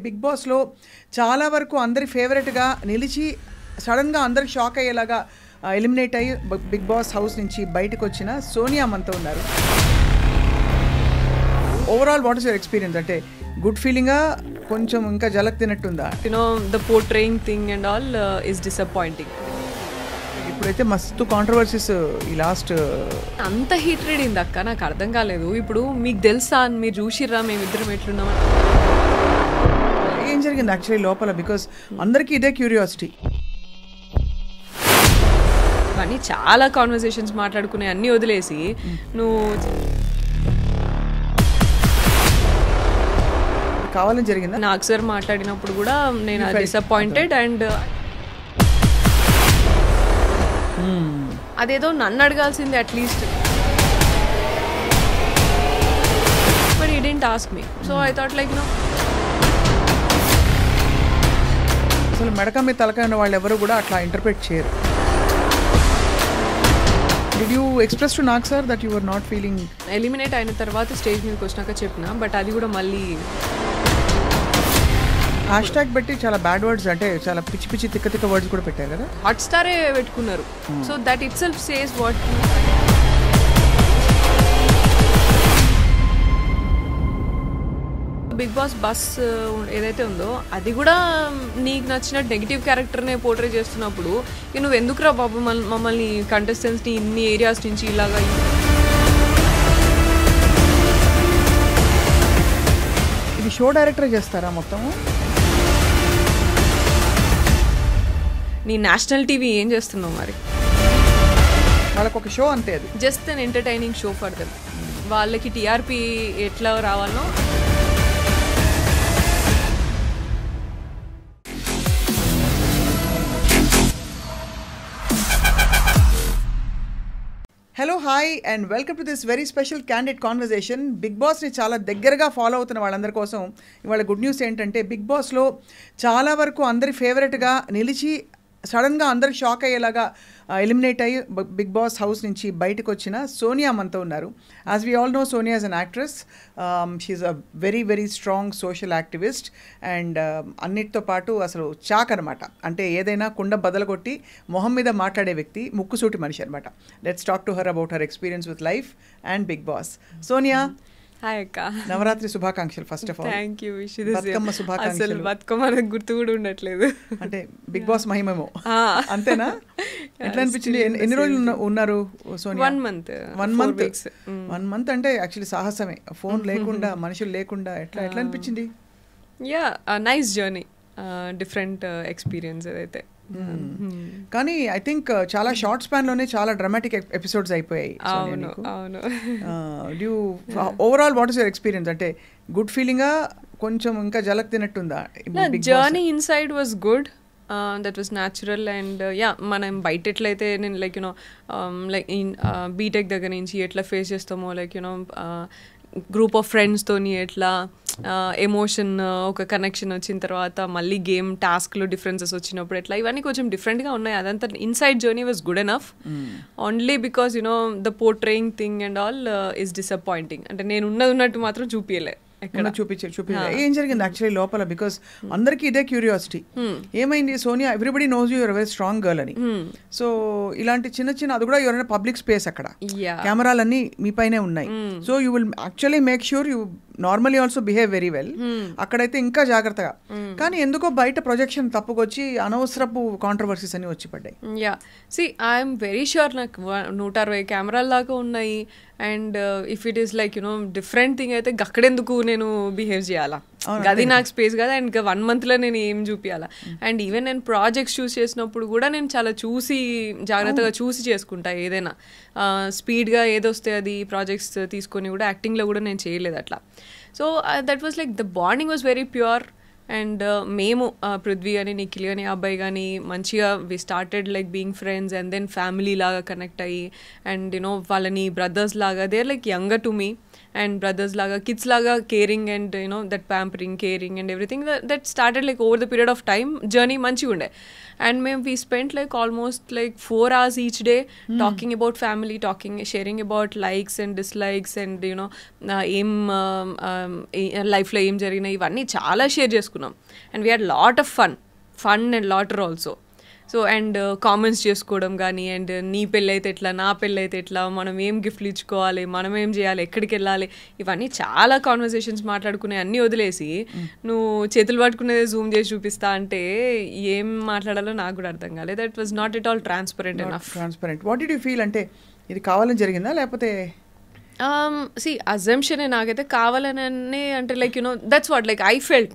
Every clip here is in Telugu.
బిగ్ బాస్లో చాలా వరకు అందరి ఫేవరెట్గా నిలిచి సడన్గా అందరికి షాక్ అయ్యేలాగా ఎలిమినేట్ అయ్యి బిగ్ బాస్ హౌస్ నుంచి బయటకు వచ్చిన సోనియా మనతో ఉన్నారు. Overall what is your experience? అంటే గుడ్ ఫీలింగా, కొంచెం ఇంకా జలక్ తినట్టుందా? The portraying thing and all is disappointing. ఇప్పుడైతే మస్తు కాంట్రవర్సీస్ ఈ లాస్ట్ అంత హీట్రెడ్ అయింది అక్క, నాకు అర్థం కాలేదు. ఇప్పుడు మీకు తెలుసా, మీరు చూసిర్రా మేమిద్దరం ఎట్లున్నామని? ఏం జరిగింది యాక్చువల్లీ లోపల? బికాస్ అందరికీ ఇదే క్యూరియాసిటీ. కానీ చాలా కాన్వర్సేషన్స్ మాట్లాడుకునే అన్నీ వదిలేసి నువ్వు కావాలని జరిగిందా? నాకు సార్ మాట్లాడినప్పుడు కూడా నేను డిసప్పాయింటెడ్ అండ్ అదేదో నన్ను అడగాల్సింది at least, but he didn't ask me. So I thought like అసలు మెడక మీద తలకాయ ఉన్న వాళ్ళు ఎవరు కూడా అట్లా ఇంటర్ప్రిట్ చేయరు. Did you express to Nag sir that you are not feeling? Eliminate అయిన తర్వాత స్టేజ్ మీదకి వచ్చినాక చెప్పిన, బట్ అది కూడా మళ్ళీ హ్యాష్ ట్యాగ్ పెట్టి చాలా బ్యాడ్ వర్డ్స్, అంటే చాలా పిచ్చి పిచ్చి తిక్క తిక్క వర్డ్స్ కూడా పెట్టారు కదా. హాట్ స్టారే పెట్టుకున్నారు. So that itself says what. Big Boss bus ఏదైతే ఉందో అది కూడా నీకు నచ్చిన నెగిటివ్ క్యారెక్టర్నే పోర్ట్రే చేస్తున్నప్పుడు నువ్వు ఎందుకురా బాబు మమ్మల్ని కంటెస్టెంట్స్ని ఇన్ని ఏరియాస్ నుంచి ఇలాగా? ఇది షో డైరెక్టర్ చేస్తారా మొత్తము? నీ నేషనల్ టీవీ ఏం చేస్తున్నావు మరి? వాళ్ళకి ఒక షో అంతే, అది just an entertaining show for them. వాళ్ళకి టీఆర్పీ ఎట్లా రావాలనో. Hello, hi and welcome to this very special candid conversation. Big బాస్ని చాలా దగ్గరగా ఫాలో అవుతున్న వాళ్ళందరి కోసం ఇవాళ గుడ్ న్యూస్ ఏంటంటే, బిగ్ బాస్లో చాలా వరకు అందరి ఫేవరెట్గా నిలిచి సడన్గా అందరికి షాక్ అయ్యేలాగా ఎలిమినేట్ అయ్యి బిగ్ బాస్ హౌస్ నుంచి బయటకు వచ్చిన సోనియా మనతో ఉన్నారు. As we all know, Sonia is an actress. She is a very very strong social activist and అన్నిటితో పాటు అసలు చాక్ అనమాట. అంటే ఏదైనా కుండ బదలగొట్టి మొహం మీద మాట్లాడే వ్యక్తి, ముక్కుసూటి మనిషి అనమాట. Let's talk to her about her experience with life and Big Boss. Sonia, hi అక్క. నవరాత్రి శుభాకాంక్షలు first of all. Thank you. Bathukamma శుభాకాంక్షలు. బతుకమ్మ నాకు గుర్తు కూడా ఉండట్లేదు. అంటే బిగ్ బాస్ మహిమేమో, అంతేనా? ఎట్లా అనిపించింది? ఎన్ని రోజులు ఉన్నారు సోనియా? 1 month. 1 month అంటే యాక్చువల్లీ సాహసమే. ఫోన్ లేకుండా, మనుషులు లేకుండా ఎట్లా అనిపించింది? Yeah, nice journey, different experience అదైతే. కానీ ఐ థింక్ చాలా షార్ట్ స్పాన్ లోనే చాలా డ్రామాటిక్ ఎపిసోడ్స్ అయిపోయాయి. అవును అవును. Overall what is your experience? అంటే గుడ్ ఫీలింగా, కొంచెం ఇంకా జలక్ తినట్టుందా? Journey inside was good. That was natural and yeah, మనం బయట ఎట్లయితే నేను లైక్ లైక్ బీటెక్ దగ్గర నుంచి ఎట్లా ఫేస్ చేస్తామో, లైక్ గ్రూప్ ఆఫ్ ఫ్రెండ్స్తోని ఎట్లా ఎమోషన్, ఒక కనెక్షన్ వచ్చిన తర్వాత మళ్ళీ గేమ్ టాస్క్లో డిఫరెన్సెస్ వచ్చినప్పుడు ఎట్లా, ఇవన్నీ కొంచెం డిఫరెంట్గా ఉన్నాయి. అదంతా inside journey was good enough. Only because the portraying thing and all is disappointing. అంటే నేను ఉన్నట్టు మాత్రం చూపించలే. ఏం జరిగింది యాక్చువల్లీ లోపల? బికాస్ అందరికీ ఇదే క్యూరియాసిటీ. ఏమైంది Sonia? Everybody knows you you're very strong girl అని. సో ఇలాంటి చిన్న చిన్న, అది కూడా ఎవరైనా పబ్లిక్ స్పేస్, అక్కడ కెమెరాలన్నీ మీ పైనే ఉన్నాయి. So you will actually make sure you normally also behave very well. అక్కడైతే ఇంకా జాగ్రత్తగా. కానీ ఎందుకో బయట ప్రొజెక్షన్ తప్పుకొచ్చి అనవసరపు కాంట్రవర్సీస్ అని వచ్చి పడ్డాయి. Yeah, see I'm very sure నాకు 160 కెమెరాల దాకా ఉన్నాయి. And if it is like different thing అయితే అక్కడెందుకు నేను బిహేవ్ చేయాలా? అది నాకు స్పేస్ కదా. అండ్ 1 monthలో నేను ఏం చూపించాలా? అండ్ ఈవెన్ నేను ప్రాజెక్ట్స్ చూస్ చేసినప్పుడు కూడా నేను చాలా చూసి, జాగ్రత్తగా చూసి చేసుకుంటా. ఏదైనా స్పీడ్గా ఏదొస్తే అది ప్రాజెక్ట్స్ తీసుకొని కూడా యాక్టింగ్లో కూడా నేను చేయలేదు అట్లా. So that was like the bonding was very pure. And మేము పృథ్వీ అని, నిఖిల్ అని, అబ్బాయి కానీ మంచిగా we started like being friends and then family లాగా కనెక్ట్ అయ్యి, అండ్ వాళ్ళని బ్రదర్స్ లాగా, they are like younger to me. And brothers లాగా కిడ్స్ లాగా caring and you know that pampering caring and everything that started like over the period of time journey మంచిగా ఉండే. అండ్ మేము we spent like almost like 4 hours each day talking about family, sharing about likes and dislikes and you know ఏం లైఫ్లో ఏం జరిగినాయి ఇవన్నీ చాలా షేర్ చేసుకున్నాం. And we had lot of fun and laughter also. So and comments చేసుకోవడం కానీ, అండ్ నీ పెళ్ళైతే ఎట్లా, నా పెళ్ళైతే ఎట్లా, మనం ఏం గిఫ్ట్లు ఇచ్చుకోవాలి, మనం ఏం చేయాలి, ఎక్కడికి వెళ్ళాలి, ఇవన్నీ చాలా కాన్వర్సేషన్స్ మాట్లాడుకునే అన్నీ వదిలేసి నువ్వు చేతులు పట్టుకునేది జూమ్ చేసి చూపిస్తా అంటే ఏం మాట్లాడాలో నాకు కూడా అర్థం కాలేదు. That was not at all transparent enough. What did you feel? అంటే ఇది కావాలని జరిగిందా లేకపోతే అజంప్షనే నాకైతే కావాలని అంటే like you know that's what like I felt.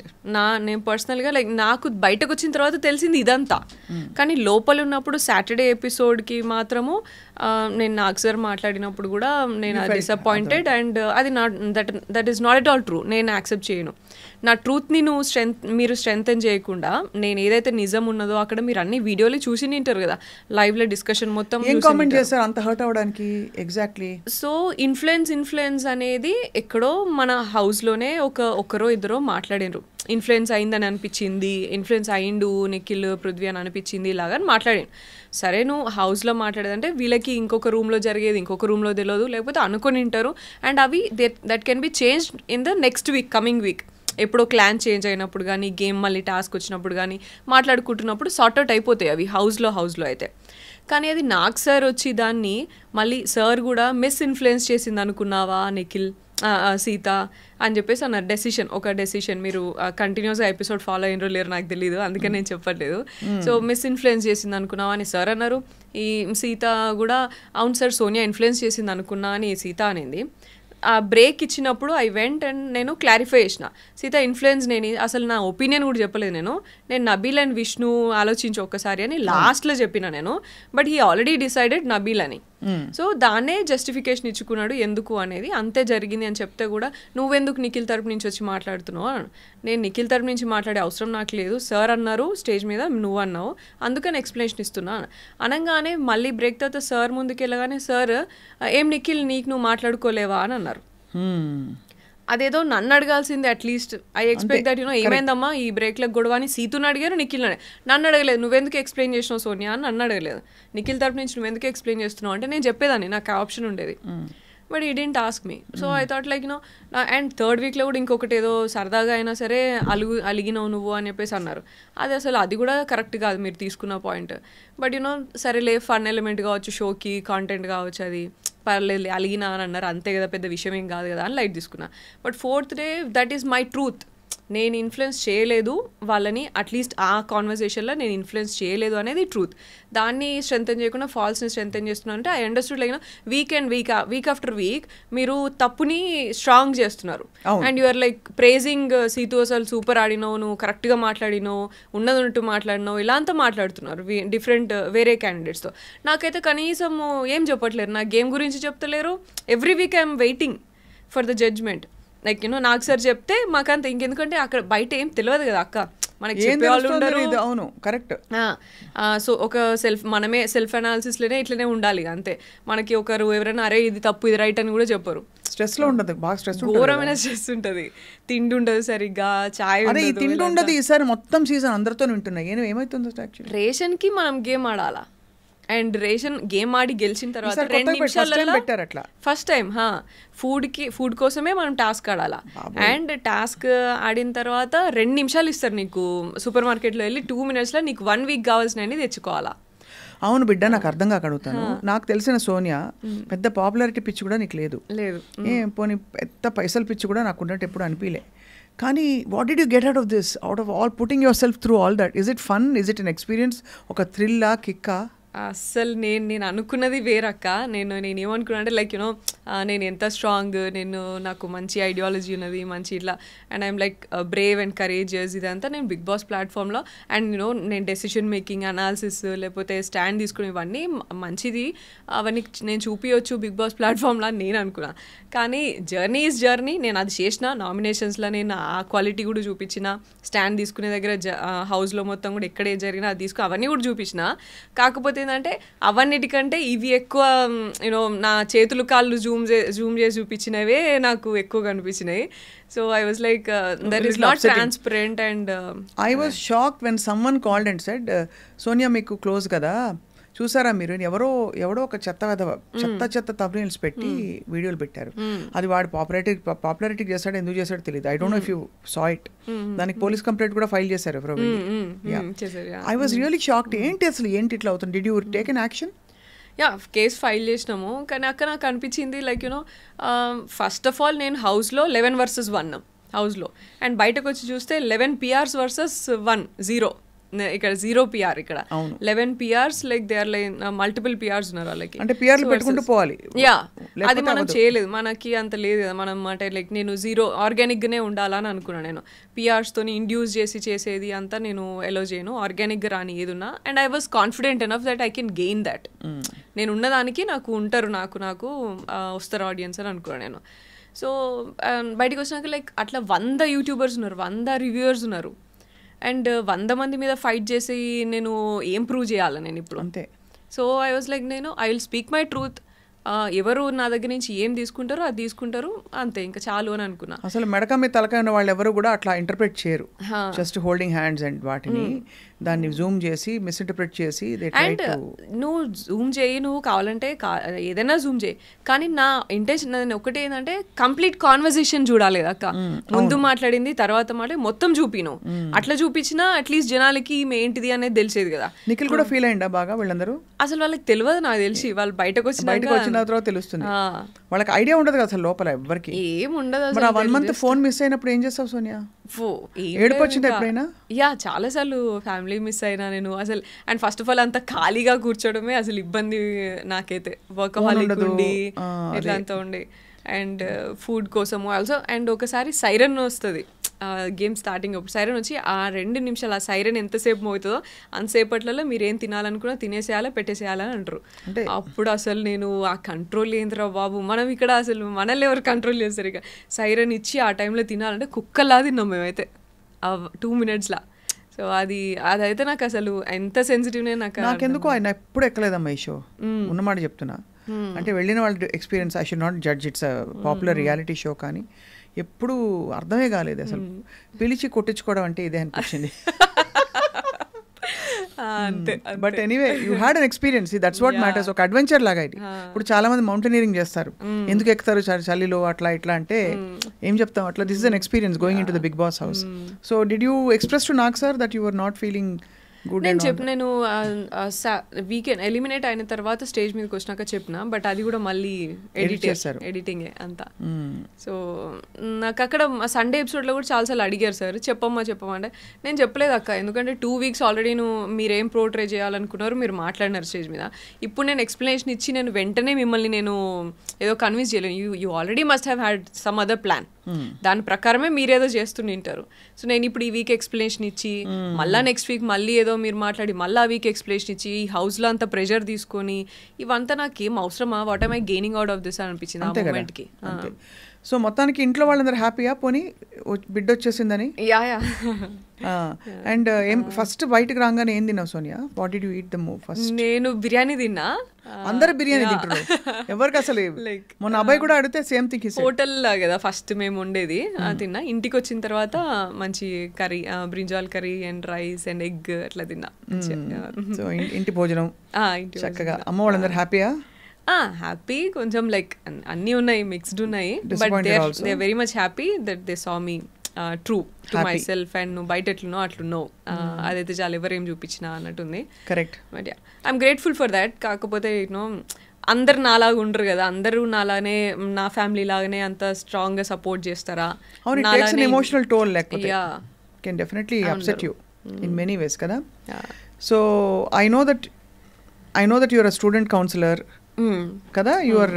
నేను పర్సనల్గా లైక్ నాకు బయటకు వచ్చిన తర్వాత తెలిసింది ఇదంతా. కానీ లోపల ఉన్నప్పుడు సాటర్డే ఎపిసోడ్కి మాత్రము నేను నాగ్ సార్ మాట్లాడినప్పుడు కూడా నేను డిసప్పాయింటెడ్. అండ్ అది that is not at all true. నేను యాక్సెప్ట్ చేయను. నా ట్రూత్ని మీరు స్ట్రెంగ్తెన్ చేయకుండా నేను ఏదైతే నిజం ఉన్నదో అక్కడ మీరు అన్ని వీడియోలు చూసి నింటారు కదా, లైవ్లో డిస్కషన్ మొత్తం కామెంట్ చేస్తారు అంత హర్ట్ అవడానికి. ఎగ్జాక్ట్లీ. సో ఇన్ఫ్లుయెన్స్ అనేది ఎక్కడో మన హౌస్లోనే ఒకరో ఇద్దరో మాట్లాడినరు. ఇన్ఫ్లుయెన్స్ అయిందని అనిపించింది, ఇన్ఫ్లుయెన్స్ అయిండు నిఖిల్ పృథ్వీ అని అనిపించింది ఇలాగా మాట్లాడాను. సరే నువ్వు హౌస్లో మాట్లాడేదంటే వీళ్ళకి ఇంకొక రూమ్లో జరిగేది ఇంకొక రూమ్లో తెలియదు, లేకపోతే అనుకొని ఉంటారు. అండ్ అవి that can be change in the next week, coming week. ఎప్పుడో క్లాన్ చేంజ్ అయినప్పుడు కానీ, గేమ్ మళ్ళీ టాస్క్ వచ్చినప్పుడు కానీ మాట్లాడుకుంటున్నప్పుడు సార్ట్అవుట్ అయిపోతాయి అవి హౌస్లో అయితే. కానీ అది నాగ్ సార్ వచ్చి దాన్ని మళ్ళీ సార్ కూడా మిస్ఇన్ఫ్లుయెన్స్ చేసింది అనుకున్నావా నిఖిల్, సీత అని చెప్పేసి అన్నారు. ఒక డెసిషన్ మీరు కంటిన్యూస్గా ఎపిసోడ్ ఫాలో అయినరో లేరు నాకు తెలియదు, అందుకని నేను చెప్పట్లేదు. సో మిస్ఇన్ఫ్లుయెన్స్ చేసింది అనుకున్నావా అని సార్ అన్నారు. ఈ సీత కూడా అవును సార్ సోనియా ఇన్ఫ్లుయెన్స్ చేసింది అనుకున్నా అని సీత అనింది. ఆ బ్రేక్ ఇచ్చినప్పుడు ఐ వెంట్ అండ్ నేను క్లారిఫై చేసిన, సీత ఇన్ఫ్లుయెన్స్ నేను అసలు నా ఒపీనియన్ కూడా చెప్పలేదు, నేను నబీల్ అండ్ విష్ణు ఆలోచించి ఒక్కసారి అని లాస్ట్లో చెప్పిన నేను. But he already decided Nabeel అని. సో దాన్నే జస్టిఫికేషన్ ఇచ్చుకున్నాడు ఎందుకు అనేది. అంతే జరిగింది అని చెప్తే కూడా నువ్వెందుకు నిఖిల్ తరపు నుంచి వచ్చి మాట్లాడుతున్నావు అని. నేను నిఖిల్ తరపు నుంచి మాట్లాడే అవసరం నాకు లేదు, సార్ అన్నారు స్టేజ్ మీద, నువ్వు అన్నావు, అందుకని ఎక్స్ప్లెనేషన్ ఇస్తున్నా అనగానే మళ్ళీ బ్రేక్ తర్వాత సార్ ముందుకు వెళ్ళగానే సార్ ఏం నిఖిల్ నీకు నువ్వు మాట్లాడుకోలేవా అని అన్నారు. అదేదో నన్ను అడగాల్సింది at least. I expect that you know ఏమైందమ్మా ఈ బ్రేక్లకు గొడవ అని సీతుని అడిగారు, నిఖిల్ నన్ను అడగలేదు. నువ్వెందుకు ఎక్స్ప్లెయిన్ చేసినావు సోనియా అని నన్ను అడగలేదు. నిఖిల్ తరపు నుంచి నువ్వెందుకు ఎక్స్ప్లెయిన్ చేస్తున్నావు అంటే నేను చెప్పేదాన్ని, నాకు ఆప్షన్ ఉండేది. బట్ ఈ didn't ask me. So I thought like you know. And third వీక్లో కూడా ఇంకొకటి ఏదో సరదాగా అయినా సరే అలిగినావు నువ్వు అని చెప్పేసి అన్నారు. అది కూడా కరెక్ట్ కాదు మీరు తీసుకున్న పాయింట్. బట్ యూనో సరేలే ఫన్ ఎలిమెంట్ కావచ్చు, షోకి కాంటెంట్ కావచ్చు, అది పర్లేదు అలిగినా అని అన్నారు, అంతే కదా పెద్ద విషయం ఏం కాదు కదా అని లైట్ తీసుకున్నా. But fourth day that is my truth. నేను ఇన్ఫ్లుయెన్స్ చేయలేదు వాళ్ళని, అట్లీస్ట్ ఆ కాన్వర్సేషన్లో నేను ఇన్ఫ్లుయెన్స్ చేయలేదు అనేది ట్రూత్. దాన్ని స్ట్రెంథెన్ చేయకుండా ఫాల్స్ని స్ట్రెంథెన్ చేస్తున్నా అంటే I understood like week after week మీరు తప్పుని స్ట్రాంగ్ చేస్తున్నారు. And you're like praising Situ అసలు సూపర్ ఆడినావు, నువ్వు కరెక్ట్గా మాట్లాడినావు, ఉన్నట్టు మాట్లాడినావు, ఇలా అంతా మాట్లాడుతున్నారు డిఫరెంట్ వేరే క్యాండిడేట్స్తో. నాకైతే కనీసం ఏం చెప్పట్లేరు, నా గేమ్ గురించి చెప్తలేరు. Every week I'm waiting for the judgement. Like you know నాకు సార్ చెప్తే మాకంత ఇంకెందుకంటే అక్కడ బయట ఏం తెలియదు కదా అక్క, మనకి చెప్పేవాళ్ళు ఉండరు. అవును కరెక్ట్. సో ఒక మనమే సెల్ఫ్ అనాలిసిస్లోనే ఇట్లనే ఉండాలి అంతే. మనకి ఒకరు ఎవరైనా అరే ఇది తప్పు ఇది రైట్ అని కూడా చెప్పరు. స్ట్రెస్లో ఉంటుంది, బాగా స్ట్రెస్, ఘోరమైన స్ట్రెస్ ఉంటుంది. తిండి ఉండదు సరిగ్గా, చాయ్ తిండి ఉండదు. ఈసారి మొత్తం సీజన్ అందరితో వింటున్నాయి. ఏమైతుందో యాక్చువల్లీ రేషన్కి మనం గేమ్ ఆడాలా. అండ్ రేషన్ గేమ్ ఆడి గెలిచిన తర్వాత 2 నిమిషాలలో ఫస్ట్ టైం ఫుడ్ కోసమే మనం టాస్క్ ఆడాలా. అండ్ టాస్క్ ఆడిన తర్వాత 2 నిమిషాలు ఇస్తారు నీకు. సూపర్ మార్కెట్లో వెళ్ళి 2 minutesలో నీకు 1 week కావాల్సినవి తెచ్చుకోవాలా. అవును బిడ్డ, నాకు అర్థం కాక అడుగుతాను. నాకు తెలిసిన సోనియా పెద్ద పాపులారిటీ పిచ్చి కూడా నీకు లేదు. పోనీ పెద్ద పైసలు పిచ్చి కూడా నాకు ఉన్నట్టు ఎప్పుడు అనిపించలే. కానీ what did you get out of all putting your self through all that? Is it fun? Is it an experience? ఒక థ్రిల్లా, కిక్కా? అస్సలు నేను అనుకున్నది వేరక్క. నేను ఏమనుకున్నా అంటే లైక్ యూనో నేను ఎంత స్ట్రాంగ్, నాకు మంచి ఐడియాలజీ ఉన్నది, మంచి ఇట్లా, and I'm like Brave and courageous, ఇదంతా నేను బిగ్ బాస్ ప్లాట్ఫామ్లో. అండ్ నేను డెసిషన్ మేకింగ్, అనాలిసిస్, లేకపోతే స్టాండ్ తీసుకుని ఇవన్నీ మంచిది, అవన్నీ నేను చూపించవచ్చు బిగ్ బాస్ ప్లాట్ఫామ్లో అని నేను అనుకున్నా. కానీ జర్నీ ఈజ్ జర్నీ. నేను అది చేసిన నామినేషన్స్లో నేను ఆ క్వాలిటీ కూడా చూపించిన, స్టాండ్ తీసుకునే దగ్గర హౌస్లో మొత్తం కూడా ఎక్కడే జరిగినా అది అవన్నీ కూడా చూపించిన. కాకపోతే ఏంటంటే అవన్నిటికంటే ఇవి ఎక్కువ యూనో నా చేతులు కాళ్ళు జూమ్ చేసి చూపించినవే నాకు ఎక్కువ కనిపించినాయి. So I was like that is not transparent. And I was shocked when someone called and said, Sonia మీకు క్లోజ్ కదా, చూసారా మీరు, ఎవడో ఒక చెత్త తబ్లీల్స్ పెట్టి వీడియోలు పెట్టారు, అది వాడు పాపులారిటీ చేస్తాడు, ఎందుకు చేస్తాడో తెలియదు. I don't know if you saw it. దానికి పోలీస్ కంప్లైంట్ కూడా ఫైల్ చేశారు ఎవరో. I was really shocked. ఏంటి ఇట్లా అవుతుంది? Did you take an action? Case file చేసినాము, కానీ అక్కడ నాకు అనిపించింది like you know first of all నేను హౌస్లో 11 versus 1 హౌస్లో, అండ్ బయటకు వచ్చి చూస్తే 11 PRs versus 1 0. ఇక్కడ 0 PR, ఇక్కడ 11 PRs, like they are like multiple PRs ఉన్నారు వాళ్ళకి. అంటే PRలు పెట్టుకుంటూ పోవాలి. అది మనం చేయలేదు, మనకి అంత లేదు కదా. మనం అంటే లైక్ నేను 0 ఆర్గానిక్గానే ఉండాలని అనుకున్నాను. నేను PRస్తోని ఇండ్యూస్ చేసేది అంతా నేను ఎలో చేయను, ఆర్గానిక్గా రాని ఏదున్నా. And I was confident enough that I can gain that. నేను ఉన్నదానికి నాకు ఉంటారు, నాకు వస్తారు ఆడియన్స్ అని అనుకున్నాను నేను. సో బయటకు వచ్చినాక లైక్ అట్లా 100 యూట్యూబర్స్ ఉన్నారు, 100 రివ్యూవర్స్ ఉన్నారు, అండ్ 100 మంది మీద ఫైట్ చేసి నేను ఏం ప్రూవ్ చేయాలి నేను ఇప్పుడు అంతే. So I was like I will speak my truth. ఎవరు నా దగ్గర నుంచి ఏం తీసుకుంటారో అది తీసుకుంటారు అంతే, ఇంకా చాలు అని అనుకున్నా. అసలు మెడక మీద తలకాయ ఉన్న వాళ్ళు ఎవరు కూడా అట్లా ఇంటర్ప్రెట్ చేయరు. జస్ట్ హోల్డింగ్ హ్యాండ్స్ అండ్ వాటిని దాన్ని జూమ్ చేసి మిస్ఇంటర్ప్రెట్ చేసి అండ్ నువ్వు జూమ్ చేయి, నువ్వు కావాలంటే ఏదైనా జూమ్ చేయి, కానీ నా ఇంటెన్షన్ ఒకటి ఏంటంటే కంప్లీట్ కాన్వర్సేషన్ చూడాలి అక్క. ముందు మాట్లాడింది తర్వాత మాట్లాడి మొత్తం చూపిను, అట్లా చూపించినా అట్లీస్ట్ జనాలకి ఈమె ఏంటిది అనేది తెలిసేది కదా. నిఖిల్ కూడా ఫీల్ అయ్యిందా బాగా? వీళ్ళందరూ అసలు వాళ్ళకి తెలియదు, నాకు తెలిసి వాళ్ళు బయటకు వచ్చిన తర్వాత తెలుస్తుంది. వాళ్ళకి ఐడియా ఉండదు కదా అసలు లోపల ఎవ్వరికి ఏం ఉండదు. 1 month ఫోన్ మిస్ అయినప్పుడు ఏం చేస్తావు సోనియా? ఏడుపు వచ్చింది ఎప్పుడైనా? చాలా సార్లు ఫ్యామిలీ మిస్ అయినా నేను అసలు. అండ్ ఫస్ట్ ఆఫ్ ఆల్ అంత ఖాళీగా కూర్చోవడమే అసలు ఇబ్బంది నాకైతే, వర్కహాలిక్ ఉండి ఇట్లా అంతా ఉండి, అండ్ ఫుడ్ కోసము ఆల్సో. అండ్ ఒకసారి సైరన్ వస్తుంది గేమ్ స్టార్టింగ్ అప్పుడు, సైరన్ వచ్చి ఆ 2 నిమిషాలు ఆ సైరన్ ఎంతసేపు మోగుతుందో అంతసేపట్లలో మీరు ఏం తినాలనుకున్నా తినేసేయాలా పెట్టేసేయాలని అంటారు. అప్పుడు అసలు నేను ఆ కంట్రోల్ ఏందిరా బాబు, మనం ఇక్కడ అసలు మనల్ని ఎవరు కంట్రోల్ చేస్తారు? ఇక సైరన్ ఇచ్చి ఆ టైంలో తినాలంటే కుక్కలా తిన్నాం మేమైతే ఆ 2 minutesలా. సో అదైతే నాకు అసలు ఎంత సెన్సిటివ్నే. నాకెందుకో ఆయన ఎప్పుడు ఎక్కలేదమ్మా ఈ షో, ఉన్నమాట చెప్తున్నా. అంటే వెళ్ళిన వాళ్ళ experience, I should not judge, it's popular reality show, కానీ ఎప్పుడు అర్థమే కాలేదు అసలు. పిలిచి కొట్టించుకోవడం అంటే ఇదే అనిపించింది. But anyway you had an experience, that's what matters. ఒక అడ్వెంచర్ లాగా ఇది. ఇప్పుడు చాలా మంది మౌంటైనీరింగ్ చేస్తారు, ఎందుకు ఎక్కుతారు చలిలో అట్లా ఇట్లా అంటే ఏం చెప్తాం అట్లా. This is an experience going in to the Big Boss house. So did you express to Nag sir that you are not feeling good? నేను వీకెండ్ ఎలిమినేట్ అయిన తర్వాత స్టేజ్ మీదకి వచ్చినాక చెప్పిన, బట్ అది కూడా మళ్ళీ ఎడిటింగే అంతా. సో నాకు అక్కడ సండే ఎపిసోడ్లో కూడా చాలాసార్లు అడిగారు సార్ చెప్పమ్మా అంటే నేను చెప్పలేదు అక్క, ఎందుకంటే 2 weeks ఆల్రెడీ మీరేం పోర్ట్రే చేయాలనుకున్నారు మీరు మాట్లాడినారు స్టేజ్ మీద. ఇప్పుడు నేను ఎక్స్ప్లెనేషన్ ఇచ్చి నేను వెంటనే మిమ్మల్ని నేను ఏదో కన్విన్స్ చేయలేను. You already must have had some other plan, దాని ప్రకారమే మీరేదో చేస్తుంటారు. సో నేను ఇప్పుడు ఈ వీక్ ఎక్స్ప్లెనేషన్ ఇచ్చి మళ్ళీ నెక్స్ట్ వీక్ మళ్ళీ ఏదో మీరు మాట్లాడి మళ్ళీ ఆ వీక్ ఎక్స్ప్లెనేషన్ ఇచ్చి ఈ హౌస్లో అంత ప్రెషర్ తీసుకొని ఇవంతా నాకేం అవసరమా? What I gaining out of this అనిపించింది ఆ మూమెంట్కి. సో మొత్తానికి ఇంట్లో వాళ్ళందరూ హ్యాపీయా పోనీ బిడ్డ వచ్చేసిందని? అండ్ ఏం ఫస్ట్ బయటకు రాగానే ఏం తిన్నావు Sonia? What did you eat the first? నేను బిర్యానీ తిన్నా. అందరు బిర్యానీ తింటున్నారు, ఎవరికి అసలు లైక్ మొన్న అబ్బాయి కూడా అడిగితే సేమ్ థింగ్. హోటల్ కదా ఫస్ట్ మేము ఉండేది, తిన్నా. ఇంటికి వచ్చిన తర్వాత మంచి curry, brinjal curry and rice and egg అట్లా తిన్నా. సో ఇంటి భోజనం చక్కగా. అమ్మ వాళ్ళందరూ హ్యాపీయా? హ్యాపీ, కొంచెం లైక్ అన్నీ ఉన్నాయి, మిక్స్డ్ ఉన్నాయి, but they are very much happy that they saw me true to myself and నువ్వు బయట ఎట్లున్నావు అట్లున్నావు, అదైతే చాలా ఎవరేం చూపించినా అన్నట్టుంది. Correct. But I'm grateful for that. కాకపోతే యూనో అందరు నాలాగా ఉండరు కదా, అందరూ నాలానే నా ఫ్యామిలీ లాగానే అంత స్ట్రాంగ్ గా సపోర్ట్ చేస్తారా? ఎమోషనల్ టోల్ లేకపోతే can definitely upset you in many ways కదా. So I know that your a student counselor కదా, you are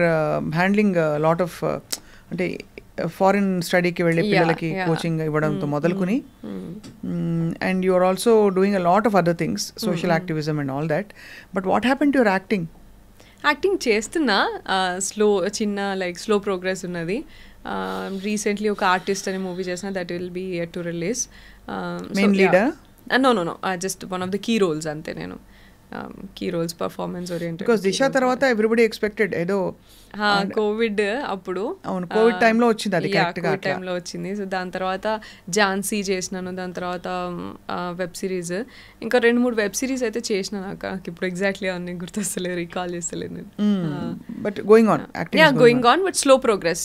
handling lot of అంటే ఫారిన్ స్టడీకి వెళ్ళే పిల్లలకి కోచింగ్ ఇవ్వడంతో మొదలుకుని, and you are also doing a lot of other things, social activism and all that. But what happen to your acting? Acting చేస్తున్నా, స్లో ప్రోగ్రెస్ ఉన్నది. రీసెంట్లీ ఒక ఆర్టిస్ట్ అనే మూవీ చేసిన, that will be to release. Main leader? No just one of the key roles అంతే. నేను key roles performance oriented. Because Disha తర్వాత ఎవ్రీబడి ఎక్స్పెక్టెడ్ ఏదో కోవిడ్ అప్పుడు, అవును కోవిడ్ టైంలో వచ్చింది అది కరెక్ట్గా కోవిడ్ టైంలో వచ్చింది. సో దాని తర్వాత ఝాన్సీ చేసినాను, దాని తర్వాత వెబ్ సిరీస్, ఇంకా 2-3 వెబ్ సిరీస్ అయితే చేసిన. నాకు ఇప్పుడు ఎగ్జాక్ట్లీ అన్ని గుర్తొస్తలేదు, రీకాల్ చేస్తలేదు నేను. But going on going on but slow progress.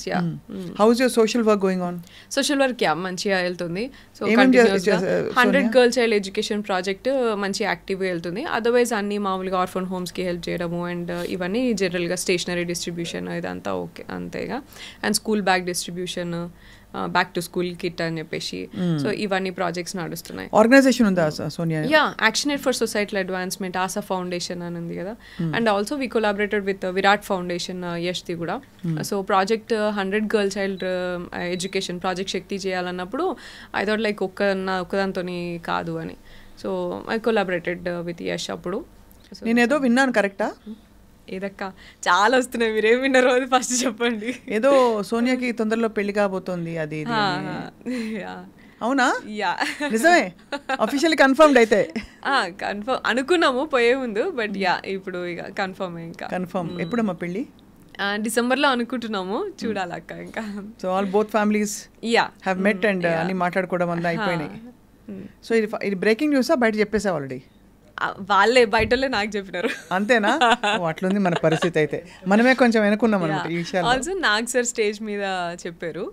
How is your social work going on? Social work మంచిగా వెళ్తుంది. సో కంటిన్యూస్గా 100 గర్ల్ చైల్డ్ ఎడ్యుకేషన్ ప్రాజెక్ట్ మంచి యాక్టివ్గా వెళ్తుంది. అదర్వైజ్ అన్ని మామూలుగా ఆర్ఫన్ హోమ్స్కి హెల్ప్ చేయడము అండ్ ఇవన్నీ జనరల్గా స్టేషనరీ డిస్ట్రిబ్యూషన్ ఇదంతా ఓకే అంతేగా. And school bag distribution, back to school kit అని చెప్పేసి, సో ఇవన్నీ ప్రాజెక్ట్స్ నడుస్తున్నాయి. ఆర్గనైజేషన్ ఉందా Sonia? Actionate for societal advancement, ASA foundation అని ఉంది కదా. And also we collaborated with Virat foundation, యష్ది కూడా. So project 100 girl child education project Shakti చేయాలన్నప్పుడు ఐ థాట్ లైక్ ఒక్కదాంతో కాదు అని. So I collaborated with Yash అప్పుడు. నేను ఏదో విన్నాను, కరెక్టా? ఏదక్క చాలా వస్తున్నాయి, మీరేం విన్నారో అది ఫస్ట్ చెప్పండి. ఏదో సోనియాకి తొందరలో పెళ్లి కాబోతోంది అది అవునా? నిజమే? అఫీషియల్లీ కన్ఫర్మ్డ్ అయితే? కన్ఫర్మ్ అనుకున్నాము పోయే ముందు, బట్ ఇప్పుడు ఇక కన్ఫర్మ్. ఇంకా కన్ఫర్మ్. ఎప్పుడమ్మా పెళ్ళి? డిసెంబర్లో అనుకుంటున్నాము, చూడాలక్క. ఇంకా so all both families have met and అన్ని మాట్లాడుకోవడం అంతా అయిపోయినాయి. సో ఇది బ్రేకింగ్ న్యూసా బయట చెప్పేసావు ఆల్రెడీ? వాళ్ళే బయటలే నాకు చెప్పినారు. అంతేనా? అట్లుంది మన పరిస్థితి అయితే, మనమే కొంచెం వెనుకున్నాం అనమాట ఈ విషయాలు. ఆల్సో నాగ్ సార్ స్టేజ్ మీద చెప్పారు,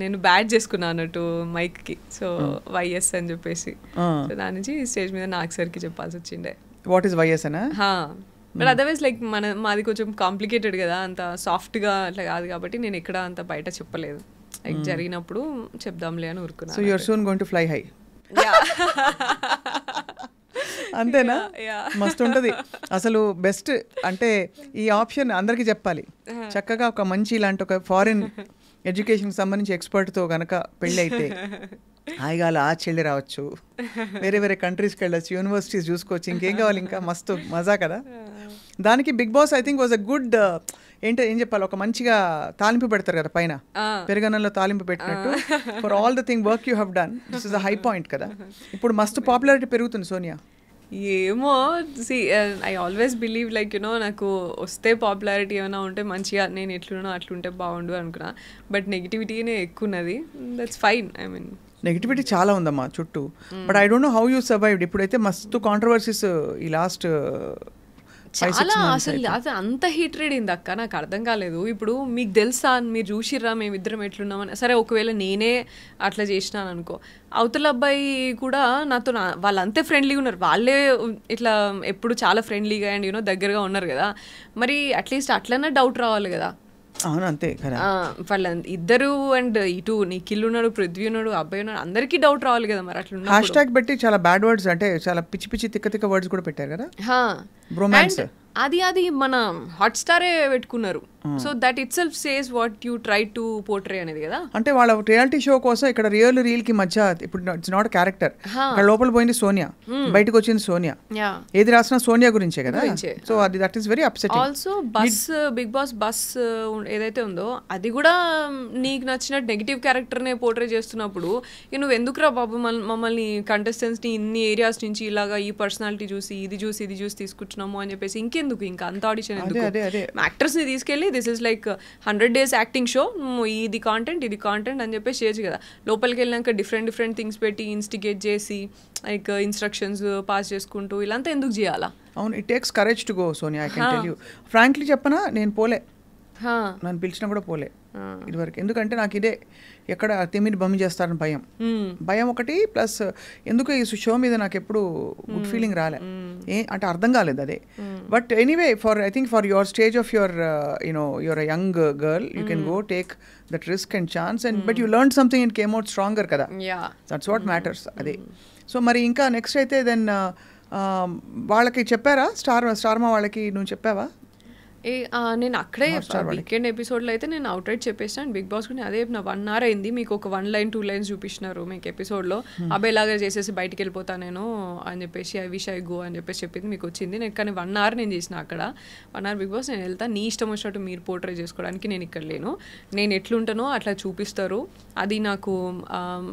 నేను బ్యాట్ చేసుకున్నాను అన్నట్టు మైక్కి, సో వైఎస్ అని చెప్పేసి. సో దాని నుంచి స్టేజ్ మీద నాగ్ సార్కి చెప్పాల్సి వచ్చిండే. వాట్ ఈస్ వైఎస్ అనా? బట్ అదర్వైజ్ లైక్ మాది కొంచెం కాంప్లికేటెడ్ కదా, అంత సాఫ్ట్గా అట్లా కాదు కాబట్టి నేను ఎక్కడ అంత బయట చెప్పలేదు. లైక్ జరిగినప్పుడు చెప్దాంలే అని ఊరుకున్నాను. So you are soon going to fly high. అంతేనా? మస్తు ఉంటుంది అసలు. బెస్ట్ అంటే ఈ ఆప్షన్ అందరికీ చెప్పాలి. చక్కగా ఒక మంచి ఇలాంటి ఒక ఫారిన్ ఎడ్యుకేషన్కి సంబంధించి ఎక్స్పర్ట్తో కనుక పెళ్ళి అయితే హాయిగా అలా చెల్లి రావచ్చు, వేరే వేరే కంట్రీస్కి వెళ్ళచ్చు, యూనివర్సిటీస్ చూసుకోవచ్చు, ఇంకేం కావాలి, ఇంకా మస్తు మజా కదా. దానికి Big Boss I think was a good ఏం చెప్పాలి, ఒక మంచిగా తాలింపు పెడతారు కదా పైన, పెరుగన్నంలో తాలింపు పెట్టినట్టు. For all the thing work you have done, this is a high point కదా. ఇప్పుడు మస్తు పాపులారిటీ పెరుగుతుంది సోనియా. ఏమో I always believe like you know నాకు వస్తే పాపులారిటీ ఏమైనా ఉంటే మంచిగా నేను ఎట్లున్నానో అట్లుంటే బాగుండు అనుకున్నా. బట్ నెగిటివిటీనే ఎక్కువ ఉన్నది. That's fine. I mean negativity చాలా ఉందమ్మా చుట్టూ. But I don't know how you survived. ఇప్పుడైతే మస్తు కాంట్రవర్సీస్ ఈ లాస్ట్ చాలా అసలు అది అంత హీట్రేడ్ అయింది అక్క, నాకు అర్థం కాలేదు. ఇప్పుడు మీకు తెలుసా, మీరు చూసిర్రా మేమిద్దరం ఎట్లున్నామని. సరే ఒకవేళ నేనే అట్లా చేసినాను అనుకో, అవతల అబ్బాయి కూడా నాతో వాళ్ళు అంతే ఫ్రెండ్లీగా ఉన్నారు, వాళ్ళే ఇట్లా ఎప్పుడు చాలా ఫ్రెండ్లీగా అండ్ యూనో దగ్గరగా ఉన్నారు కదా. మరి అట్లీస్ట్ అట్లనే డౌట్ రావాలి కదా. అవును అంతే కదా. వాళ్ళ ఇద్దరు అండ్ ఇటు నిఖిల్ ఉన్నాడు, పృథ్వీ ఉన్నాడు, అబ్బాయి ఉన్నాడు, అందరికీ డౌట్ రావాలి కదా. మరి అట్లా హ్యాష్ ట్యాగ్ పెట్టి చాలా బ్యాడ్ వర్డ్స్ అంటే చాలా పిచ్చి పిచ్చి తిక్క తిక్క వర్డ్స్ కూడా పెట్టారు కదా. బ్రోమాన్స్ అది మన హాట్ స్టారే పెట్టుకున్నారు. So that itself says what you try to portray అనేది కదా. అంటే వాళ్ళ రియాలిటీ షో కోసం ఇక్కడ రియల్ కి మధ్య ఇప్పుడు ఇట్స్ నాట్ క్యారెక్టర్. అక్కడ లోపల పోయింది సోనియా, బయటకు వచ్చింది సోనియా, ఏది రాసినా సోనియా గురించే కదా. సో అది that is very upsetting. Also Big Boss bus ఏదైతే ఉందో అది కూడా నీకు నచ్చిన నెగిటివ్ క్యారెక్టర్నే పోర్ట్రే చేస్తున్నప్పుడు నువ్వు ఎందుకురా బాబు మమ్మల్ని కంటెస్టెంట్స్ని ఇన్ని ఏరియాస్ నుంచి ఇలాగా ఈ పర్సనాలిటీ చూసి ఇది చూసి తీసుకుంటున్నాము అని చెప్పేసి ఇంకెందుకు ఇంకా అంత ఆడిషన్ ఎందుకు? యాక్టర్స్ని తీసుకెళ్ళి this is like 100 days acting show, ఇది కాంటెంట్ అని చెప్పేసి చేయొచ్చు కదా. లోపలికి వెళ్ళినాక డిఫరెంట్ థింగ్స్ పెట్టి ఇన్స్టిగేట్ చేసి లైక్ ఇన్స్ట్రక్షన్స్ పాస్ చేసుకుంటూ ఇలాంతా ఎందుకు చేయాలా? అవును, it takes courage to go Sonia. I can tell you frankly చెప్పనా, నేను పోలే, నన్ను పిలిచినా కూడా పోలే ఇదివరకు. ఎందుకంటే నాకు ఇదే ఎక్కడ తిమ్మిని బమ్మి చేస్తారని భయం ఒకటి, ప్లస్ ఎందుకు ఈ షో మీద నాకు ఎప్పుడు గుడ్ ఫీలింగ్ రాలే, అంటే అర్థం కాలేదు అదే. But anyway I think for your stage of your your a young girl you can go take that risk and chance and but you learn something and came out stronger కదా. That's what matters. అదే. సో మరి ఇంకా నెక్స్ట్ అయితే దెన్ వాళ్ళకి చెప్పారా స్టార్మా వాళ్ళకి? నువ్వు చెప్పావా? నేను అక్కడే వీకెండ్ ఎపిసోడ్లో అయితే నేను అవుట్ రైట్ చెప్పేసాను బిగ్ బాస్ కూడా అదే నా 1 hour అయింది, మీకు ఒక 1 line 2 lines చూపించినారు మీకు ఎపిసోడ్లో, అబ్బాయిలాగా చేసేసి బయటికి వెళ్ళిపోతా నేను అని చెప్పేసి ఐ విష్ ఐ గో అని చెప్పేసి చెప్పింది మీకు వచ్చింది. నేను కానీ 1 hour నేను చేసిన అక్కడ 1 hour బిగ్ బాస్ నేను వెళ్తా, నీ ఇష్టం వచ్చినట్టు మీరు పోర్ట్రే చేసుకోవడానికి నేను ఇక్కడ లేను, నేను ఎట్లుంటానో అట్లా చూపిస్తారు, అది నాకు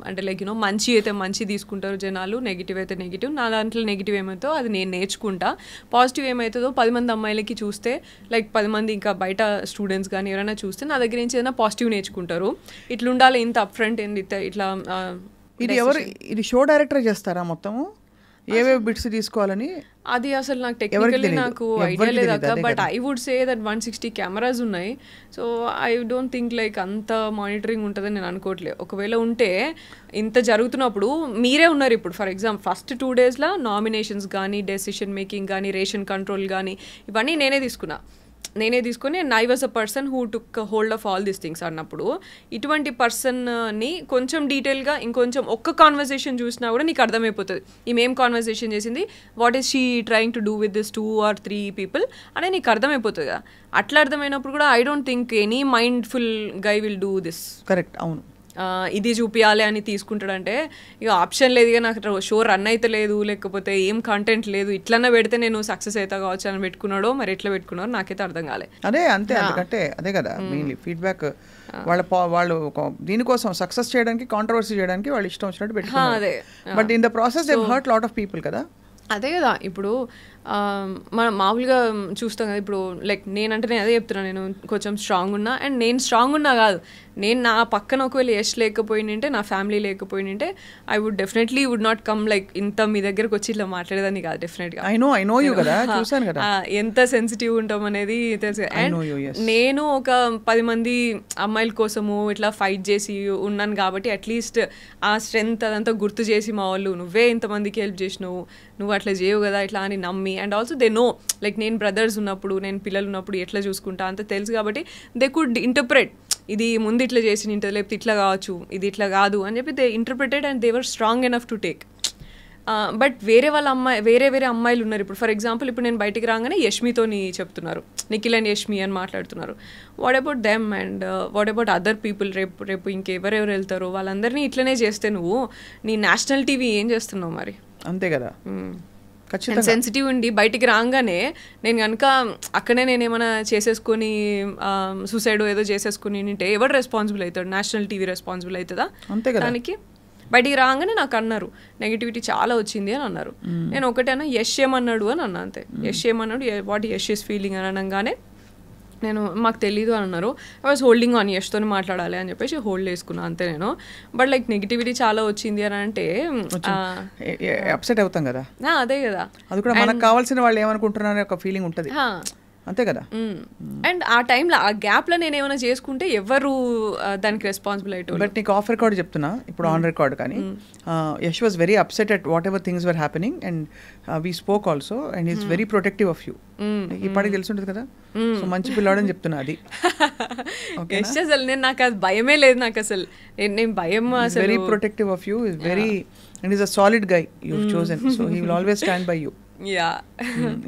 అంటే లైక్ యూనో మంచి అయితే మంచి తీసుకుంటారు జనాలు, నెగిటివ్ అయితే నెగిటివ్, నా దాంట్లో నెగిటివ్ ఏమవుతుందో అది నేను నేర్చుకుంటా, పాజిటివ్ ఏమవుతుందో 10 మంది అమ్మాయిలకి చూస్తే లైక్ 10 మంది ఇంకా బయట స్టూడెంట్స్ కానీ ఎవరైనా చూస్తే నా దగ్గర నుంచి ఏదైనా పాజిటివ్ నేర్చుకుంటారు, ఇట్లా ఉండాలి ఇంత అప్ ఫ్రంట్ ఏంది ఇట్లా. ఇది షో డైరెక్టర్ చేస్తారా మొత్తము ఏవేవి బిట్స్ తీసుకోవాలని? అది అసలు నాకు టెక్నికల్లీ నాకు ఐడియా లేదు అక్క, but I would say that 160 cameras ఉన్నాయి, so I don't think like అంత మానిటరింగ్ ఉంటుందని నేను అనుకోవట్లేదు. ఒకవేళ ఉంటే ఇంత జరుగుతున్నప్పుడు మీరే ఉన్నారు ఇప్పుడు, ఫర్ ఎగ్జాంపుల్ ఫస్ట్ 2 daysలో నామినేషన్స్ కానీ డెసిషన్ మేకింగ్ కానీ రేషన్ కంట్రోల్ కానీ ఇవన్నీ నేనే తీసుకొని I was a person who took hold of all these things అన్నప్పుడు, ఇటువంటి పర్సన్ని కొంచెం డీటెయిల్గా ఇంకొంచెం ఒక్క కాన్వర్సేషన్ చూసినా కూడా నీకు అర్థమైపోతుంది ఈమెం కాన్వర్సేషన్ చేసింది, what is she trying to do with this 2 or 3 people అనేది నీకు అర్థమైపోతుంది కదా. అట్లా అర్థమైనప్పుడు కూడా I don't think any mindful guy will do this. Correct, అవును. ఇది చూపించాలి అని తీసుకుంటాడంటే ఇక ఆప్షన్ లేదు, ఇక నాకు షో రన్ అయితే లేదు, లేకపోతే ఏం కంటెంట్ లేదు, ఇట్లన్నా పెడితే నేను సక్సెస్ అవుతా కావచ్చు అని పెట్టుకున్నాడో మరి ఎట్లా పెట్టుకున్నారో నాకైతే అర్థం కాలే. అదే అంతే, అందుకంటే అదే కదా మెయిన్లీ ఫీడ్బ్యాక్ వాళ్ళు దీనికోసం సక్సెస్ చేయడానికి కాంట్రవర్సీ చేయడానికి వాళ్ళు ఇష్టం వచ్చినట్టు పెట్టుకున్నారు, but in the process they hurt lot of people కదా. అదే కదా ఇప్పుడు మనం మామూలుగా చూస్తాం కదా, ఇప్పుడు లైక్ నేనంటే నేను అదే చెప్తున్నా, నేను కొంచెం స్ట్రాంగ్ ఉన్నా, అండ్ నేను స్ట్రాంగ్ ఉన్నా కాదు, నేను నా పక్కన ఒకవేళ యష్ లేకపోయింటే నా ఫ్యామిలీ లేకపోయింటే I would definitely would not come like ఇంత మీ దగ్గరకు వచ్చి ఇట్లా మాట్లాడేదాన్ని కాదు డెఫినెట్గా. ఐ నో యూ కదా, చూసాను కదా ఎంత సెన్సిటివ్ ఉంటాం అనేది తెలుసు. అండ్ నేను ఒక 10 మంది అమ్మాయిల కోసము ఇట్లా ఫైట్ చేసి ఉన్నాను కాబట్టి అట్లీస్ట్ ఆ స్ట్రెంగ్త్ అదంతా గుర్తు చేసి మా వాళ్ళు నువ్వే ఇంతమందికి హెల్ప్ చేసినావు, నువ్వు అట్లా చేయవు కదా ఇట్లా అని నమ్మి, and also they know like నేను బ్రదర్స్ ఉన్నప్పుడు నేను పిల్లలు ఉన్నప్పుడు ఎట్లా చూసుకుంటా అంత తెలుసు కాబట్టి దే కుడ్ ఇంటర్ప్రెట్, ఇది ముందు ఇట్లా చేసి ఉంటుంది లేకపోతే ఇట్లా కావచ్చు ఇది ఇట్లా కాదు అని చెప్పి they interpreted and they were strong enough to take. But వేరే అమ్మాయిలు ఉన్నారు ఇప్పుడు, ఫర్ ఎగ్జాంపుల్ ఇప్పుడు నేను బయటికి రాగానే యష్మితోని చెప్తున్నారు, నిఖిల్ అండ్ యష్మి అని మాట్లాడుతున్నారు, what about them and what about other people, రేపు ఇంకెవరెవరు వెళ్తారో వాళ్ళందరినీ ఇట్లనే చేస్తే నువ్వు నీ నేషనల్ టీవీ ఏం చేస్తున్నావు మరి? అంతే కదా, సెన్సిటివ్ ఉండి బయటికి రాగానే నేను కనుక అక్కడే నేను ఏమైనా చేసేసుకొని సూసైడ్ ఏదో చేసేసుకుని ఉంటే ఎవరు రెస్పాన్సిబుల్ అవుతాడు? నేషనల్ టీవీ రెస్పాన్సిబుల్ అవుతుందా దానికి? బయటికి రాగానే నాకు అన్నారు నెగిటివిటీ చాలా వచ్చింది అని అన్నారు, నేను ఒకటేనా యష్ ఏమన్నాడు అని అన్నా, అంతే యష్ ఏమన్నాడు, వాట్ యష్ ఇస్ ఫీలింగ్ అని అనగానే నేను మాకు తెలీదు అని అన్నారు, ఐ వాజ్ హోల్డింగ్ ఆన్ యష్తో మాట్లాడాలి అని చెప్పేసి హోల్డ్ చేసుకున్నాను అంతే నేను. బట్ లైక్ నెగిటివిటీ చాలా వచ్చింది అని అంటే అప్సెట్ అవుతాం కదా, అదే కదా, అది కూడా మనకు కావాల్సిన వాళ్ళు ఏమనుకుంటున్నారనే ఒక ఫీలింగ్ ఉంటుంది అంతే కదా. అండ్ ఆ టైంలో ఆ గ్యాప్లో నేను ఏమైనా చేసుకుంటే ఎవరు దానికి రెస్పాన్సిబుల్ అయ్యేటో. బట్ నీకు ఆఫ్ రికార్డ్ చెప్తున్నా ఇప్పుడు, ఆన్ రికార్డ్ కానీ Yash was very upset at what ever things were happening and we spoke also and is very protective of you. ఇప్పటికి తెలుసుంటుంది కదా, సో మంచి పిల్లాడని చెప్తున్నా అది. అసలు నేను నాకు అది భయమే లేదు, నాకు అసలు నేను భయం అసలు. Very protective of you, is very and is a solid guy you have chosen, so he will always stand by you. Yeah,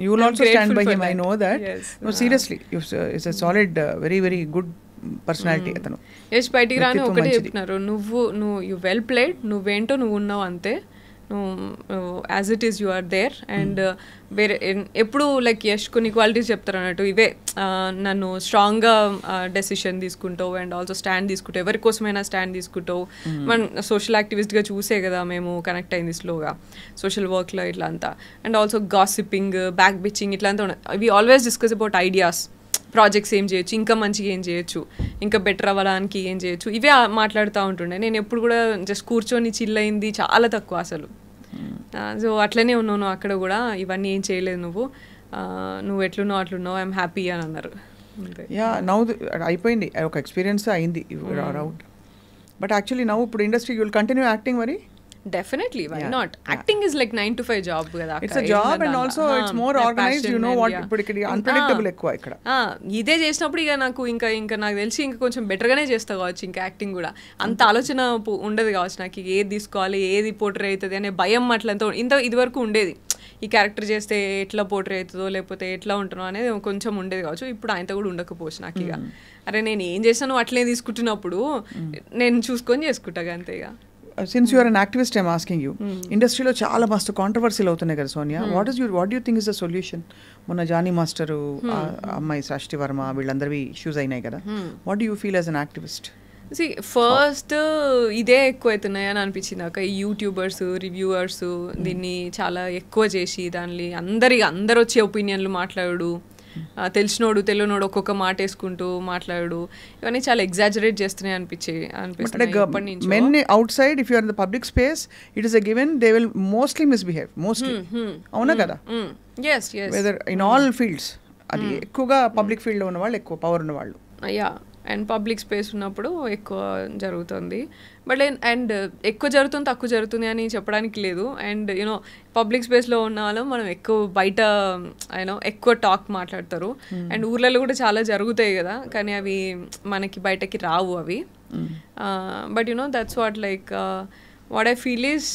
you will also stand by him. I know that. Yes. No, seriously, it's a solid, very very good personality atanu. Yes, బయటికి రాని ఒకటే చెప్తున్నారు, నువ్వు యు వెల్ ప్లేడ్, నువ్వేంటో నువ్వు ఉన్నావు అంతే, as it is you are there. And వేరే ఎప్పుడు లైక్ యష్ కొన్ని క్వాలిటీస్ చెప్తారు అన్నట్టు, ఇవే నన్ను స్ట్రాంగ్గా డెసిషన్ తీసుకుంటావు అండ్ ఆల్సో స్టాండ్ తీసుకుంటావు, ఎవరి కోసమైనా స్టాండ్ తీసుకుంటావు. మనం సోషల్ యాక్టివిస్ట్గా చూసే కదా మేము కనెక్ట్ అయింది స్లోగా సోషల్ వర్క్లో ఇట్లా అంతా. And also gossiping, back bitching ఇట్లా అంతా ఉన్నాయి. We always discuss about ideas, projects ఏం చేయొచ్చు, ఇంకా మంచిగా ఏం చేయొచ్చు, ఇంకా బెటర్ అవ్వడానికి ఏం చేయొచ్చు, ఇవే మాట్లాడుతూ ఉంటుండే. నేను ఎప్పుడు కూడా జస్ట్ కూర్చొని చిల్ అయింది చాలా తక్కువ అసలు. సో అట్లనే ఉన్నావు అక్కడ కూడా, ఇవన్నీ ఏం చేయలేదు నువ్వు ఎట్లున్నావు అట్లున్నావు, ఐఎమ్ హ్యాపీ అని అన్నారు. యా నౌ అయిపోయింది, ఒక ఎక్స్పీరియన్స్ అయింది అవుట్. బట్ యాక్చువల్లీ నౌ ఇప్పుడు industry you will continue acting మరి? Definitely, why not? Acting is like 9 to 5 job kada. It's a job and also it's more organized, you know what, ఇప్పుడు ఇక్కడ unpredictable ఎక్కువ ఇక్కడ. ఇదే చేసినప్పుడు ఇక నాకు ఇంకా నాకు తెలిసి ఇంకా కొంచెం బెటర్గానే చేస్తా కావచ్చు ఇంకా యాక్టింగ్ కూడా. అంత ఆలోచన ఉండదు కావచ్చు నాకు, ఏది తీసుకోవాలి ఏది పోర్ట్రే అవుతుంది అనే భయం అట్లంతా ఇది వరకు ఉండేది. ఈ క్యారెక్టర్ చేస్తే ఎట్లా పోర్ట్రే అవుతుందో లేకపోతే ఎట్లా ఉంటున్నావు అనేది కొంచెం ఉండేది కావచ్చు. ఇప్పుడు ఆయనతో కూడా ఉండకపోవచ్చు నాకు. ఇక అరే నేను ఏం చేస్తాను అట్లే తీసుకుంటున్నప్పుడు నేను చూసుకొని చేసుకుంటా అంతే. ఇక since you're an activist I'm asking you, ఇండస్ట్రీలో చాలా మస్తు కాంట్రవర్సీలు అవుతున్నాయి కదా Sonia, what do think is the solution? మొన్న జానీ మాస్టరు అమ్మాయి సృష్టి వర్మ వీళ్ళందరివి ఇష్యూస్ అయినాయి కదా, what do you feel as an activist? First ఇదే ఎక్కువ అవుతున్నాయి అని అనిపించింది నాకు. ఈ యూట్యూబర్స్ రివ్యూవర్స్ దీన్ని చాలా ఎక్కువ చేసి దాన్ని అందరు వచ్చే ఒపీనియన్లు మాట్లాడు, తెలిసినోడు తెలియనోడు ఒక్కొక్క మాట వేసుకుంటూ మాట్లాడు, ఇవన్నీ చాలా ఎగ్జాజరేట్ చేస్తున్నాయి అనిపించింది. Men outside if you are in the public space it is a given they will mostly misbehave mostly. అవునా కదా? వెదర్ ఇన్ ఆల్ ఫీల్డ్స్, అది ఎక్కువగా పబ్లిక్ ఫీల్డ్ లో ఉన్న వాళ్ళు, ఎక్కువ పవర్ ఉన్న వాళ్ళు. యా, అండ్ పబ్లిక్ స్పేస్ ఉన్నప్పుడు ఎక్కువ జరుగుతుంది. బట్ అండ్ ఎక్కువ జరుగుతుంది తక్కువ జరుగుతుంది అని చెప్పడానికి లేదు. అండ్ యూనో పబ్లిక్ స్పేస్లో ఉన్న వాళ్ళు మనం ఎక్కువ బయట ఎక్కువ టాక్ మాట్లాడతారు. అండ్ ఊర్లలో కూడా చాలా జరుగుతాయి కదా, కానీ అవి మనకి బయటకి రావు అవి. But you know that's what what I feel is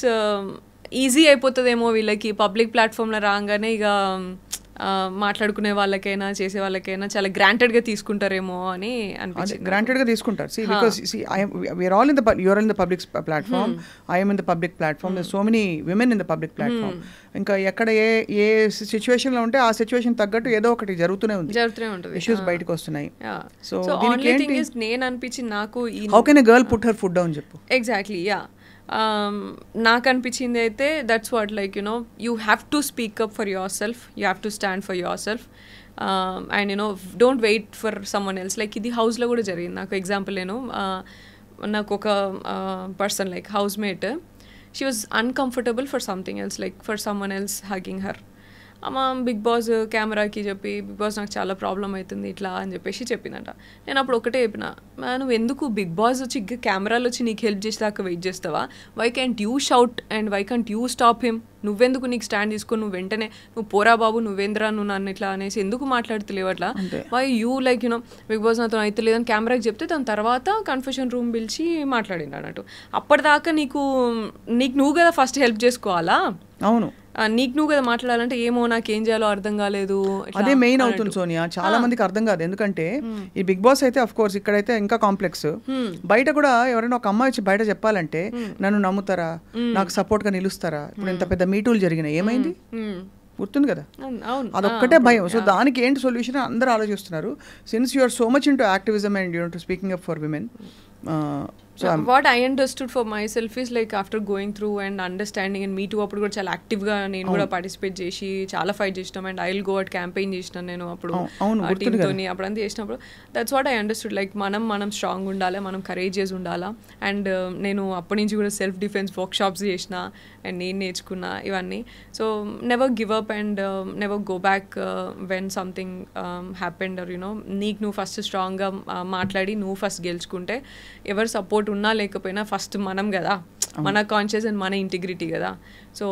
easy అయిపోతుందేమో వీళ్ళకి పబ్లిక్ ప్లాట్ఫామ్లో రాగానే. ఇక మాట్లాడుకునే వాళ్ళకైనా చేసే వాళ్ళకైనా చాలా గ్రాంటెడ్గా తీసుకుంటారేమో అని అనిపించింది. గ్రాంటెడ్గా తీసుకుంటారు. See, because we are all in the you're in the public platform, I am in the public platform, there's so many women in the public platform. ఇంకా ఎక్కడ ఏ సిచ్యువేషన్లో ఉంటే ఆ సిచ్యువేషన్ తగ్గట్టు ఏదో ఒకటి జరుగుతూనే ఉంటుంది, ఇష్యూస్ బయటకు వస్తున్నాయి. సో ఓన్లీ థింగ్ ఇస్ నేను అనిపించింది నాకు, how can a girl put her foot down చెప్పు. Exactly, yeah. నాకు అనిపించింది అయితే that's what you have to speak up for yourself, you have to stand for yourself. And don't wait for someone else. ఇది హౌస్లో కూడా జరిగింది నాకు. ఎగ్జాంపుల్ నాకు ఒక person housemate, she was uncomfortable for something else, for someone else hugging her. అమ్మ బిగ్ బాస్ కెమెరాకి చెప్పి, బిగ్ బాస్ నాకు చాలా ప్రాబ్లం అవుతుంది ఇట్లా అని చెప్పేసి చెప్పిందంట. నేను అప్పుడు ఒకటే చెప్పిన, నువ్వు ఎందుకు బిగ్ బాస్ వచ్చి కెమెరాలో వచ్చి నీకు హెల్ప్ చేసేదాకా వెయిట్ చేస్తావా? Why can't you shout and why can't you stop him? నువ్వెందుకు నీకు స్టాండ్ తీసుకొని నువ్వు వెంటనే నువ్వు పోరా బాబు నువ్వేంద్రా నువ్వు నన్ను ఇట్లా అనేసి ఎందుకు మాట్లాడుతలేవు అట్లా? వై యూ బిగ్ బాస్ నాతో అయితే లేదని కెమెరాకి చెప్తే దాని తర్వాత కన్ఫెషన్ రూమ్ పిలిచి మాట్లాడింది అన్నట్టు. అప్పటిదాకా నీకు నువ్వు కదా ఫస్ట్ హెల్ప్ చేసుకోవాలా? అవును, నీకు నువ్వు కదా మాట్లాడాలంటే ఏమో నాకేం చేయాలో అర్థం కాలేదు. అదే మెయిన్ అవుతుంది సోనియా, చాలా మందికి అర్థం కాదు. ఎందుకంటే ఈ బిగ్ బాస్ అయితే అఫ్ కోర్స్ ఇక్కడైతే ఇంకా కాంప్లెక్స్. బయట కూడా ఎవరైనా ఒక అమ్మాయి వచ్చి బయట చెప్పాలంటే నన్ను నమ్ముతారా, నాకు సపోర్ట్ గా నిలుస్తారా? ఇప్పుడు ఇంత పెద్ద మీటూలు జరిగినాయి, ఏమైంది గుర్తుంది కదా? అదొక్కటే భయం. సో దానికి ఏంటి సొల్యూషన్ అందరూ ఆలోచిస్తున్నారు. Since you are so much into activism and you to speaking up for women. what I understood for myself is after going through and understanding, and me too అప్పుడు కూడా చాలా యాక్టివ్గా నేను కూడా పార్టిసిపేట్ చేసి చాలా ఫైట్ చేసినాం. And I will go at campaign చేసినాను నేను అప్పుడు టీమ్తో. అప్పుడంతా చేసినప్పుడు దట్స్ వాట్ ఐ అండర్స్టూడ్. మనం స్ట్రాంగ్ ఉండాలి, మనం కరేజియస్ ఉండాలా. అండ్ నేను అప్పటి నుంచి కూడా సెల్ఫ్ డిఫెన్స్ వర్క్షాప్స్ చేసిన అండ్ నేను నేర్చుకున్నా ఇవన్నీ. So never give up and never go back when something happened. Or నీకు నువ్వు ఫస్ట్ స్ట్రాంగ్గా మాట్లాడి నువ్వు ఫస్ట్ గెలుచుకుంటే ఎవరు సపోర్ట్ ఉన్నా లేకపోయినా ఫస్ట్ మనం కదా, మన కాన్షియస్ అండ్ మన ఇంటిగ్రిటీ కదా. So